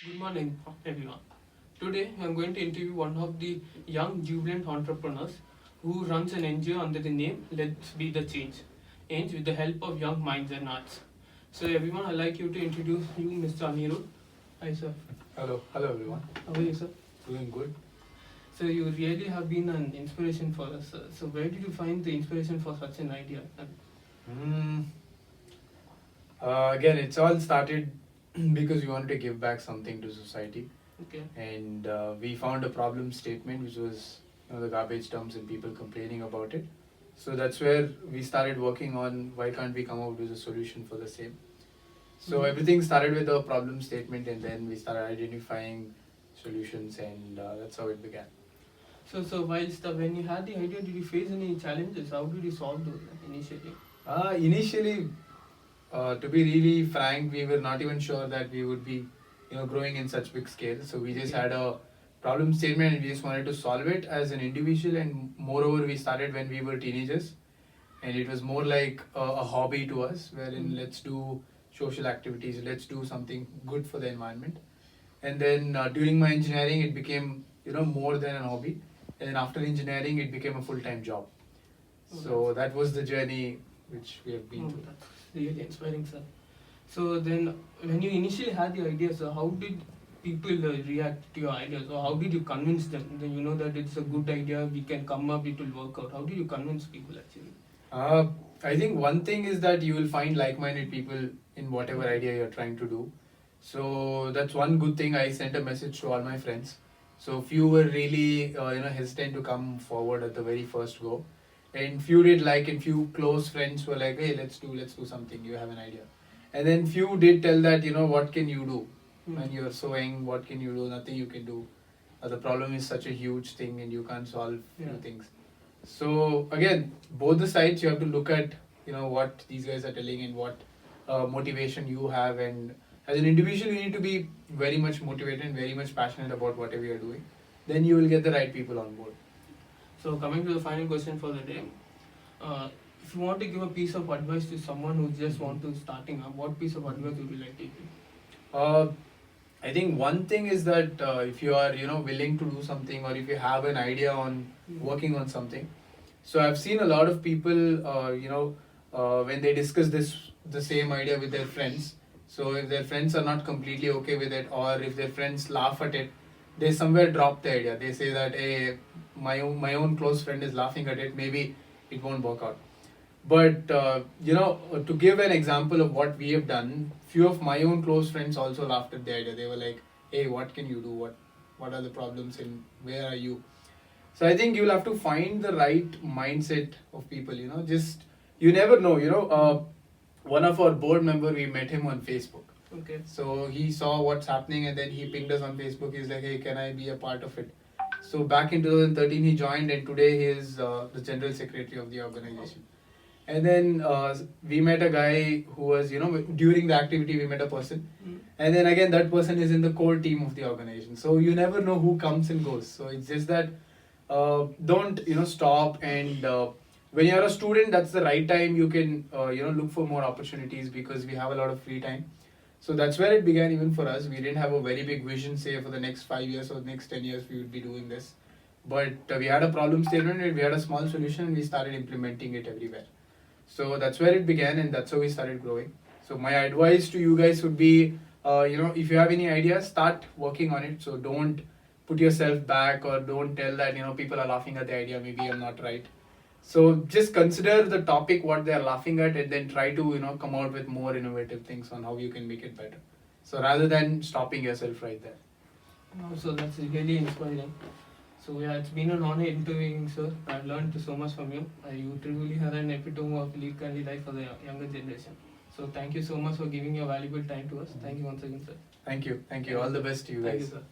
Good morning, everyone. Today, I am going to interview one of the young, jubilant entrepreneurs who runs an NGO under the name Let's Be the Change, aims with the help of young minds and arts. So, everyone, I'd like you to introduce you, Mr. Anirudh. Hi, sir. Hello everyone. How are you, sir? Doing good. So, you really have been an inspiration for us, sir. So, where did you find the inspiration for such an idea? Mm, Again, it's all started because we wanted to give back something to society, Okay. and we found a problem statement which was the garbage dumps and people complaining about it. So that's where we started working on why can't we come up with a solution for the same. So everything started with a problem statement, and then we started identifying solutions, and that's how it began. So whilst when you had the idea, did you face any challenges? How did you solve those initially? Initially, to be really frank, we were not even sure that we would be, growing in such big scale. So we just had a problem statement and we just wanted to solve it as an individual. And moreover, we started when we were teenagers, and it was more like a hobby to us, wherein let's do social activities, let's do something good for the environment. And then during my engineering, it became more than a hobby. And after engineering, it became a full-time job. So that was the journey which we have been through. That's really inspiring, sir. So then, when you initially had the idea, sir, how did people react to your ideas, or how did you convince them? Then you know that it's a good idea, we can come up, it will work out. How did you convince people actually? Uh, I think one thing is that you will find like-minded people in whatever idea you're trying to do. So that's one good thing. I sent a message to all my friends. So few were really hesitant to come forward at the very first go, and few did like, and few close friends were like, hey, let's do something. You have an idea, and then few did tell that what can you do when you're so young? What can you do? Nothing you can do. The problem is such a huge thing, and you can't solve few things. So again, both the sides you have to look at what these guys are telling and what motivation you have, and as an individual you need to be very much motivated and very much passionate about whatever you are doing. Then you will get the right people on board. So coming to the final question for the day, if you want to give a piece of advice to someone who just want to starting up, what piece of advice would you like to give? Uh, I think one thing is that if you are willing to do something, or if you have an idea on working on something. So I've seen a lot of people when they discuss the same idea with their friends. So if their friends are not completely okay with it, or if their friends laugh at it, they somewhere drop the idea. They say that, hey, my own close friend is laughing at it, maybe it won't work out. But to give an example of what we have done, few of my own close friends also laughed at the idea. They were like, hey, what can you do? What are the problems, and where are you? So I think you'll have to find the right mindset of people. Just you never know. One of our board member, we met him on Facebook. Okay. So he saw what's happening, and then he pinged us on Facebook. He's like, hey, can I be a part of it? So back in 2013, he joined, and today he is the general secretary of the organization. And then we met a guy who was, during the activity, we met a person. And then again, that person is in the core team of the organization. So you never know who comes and goes. So it's just that don't, stop. And when you're a student, that's the right time. You can, look for more opportunities because we have a lot of free time. So that's where it began even for us. We didn't have a very big vision, say, for the next 5 years or the next 10 years we would be doing this. But we had a problem statement, and we had a small solution, and we started implementing it everywhere. So that's where it began, and that's how we started growing. So my advice to you guys would be, if you have any ideas, start working on it. So don't put yourself back, or don't tell that people are laughing at the idea. Maybe I'm not right. So just consider the topic, what they are laughing at, and then try to come out with more innovative things on how you can make it better. So rather than stopping yourself right there. So that's really inspiring. So yeah, it's been an honor interviewing, sir. I've learned so much from you. You truly have an epitome of lead country life for the younger generation. So thank you so much for giving your valuable time to us. Thank you once again, sir. Thank you. All the best to you guys. Thank you, sir.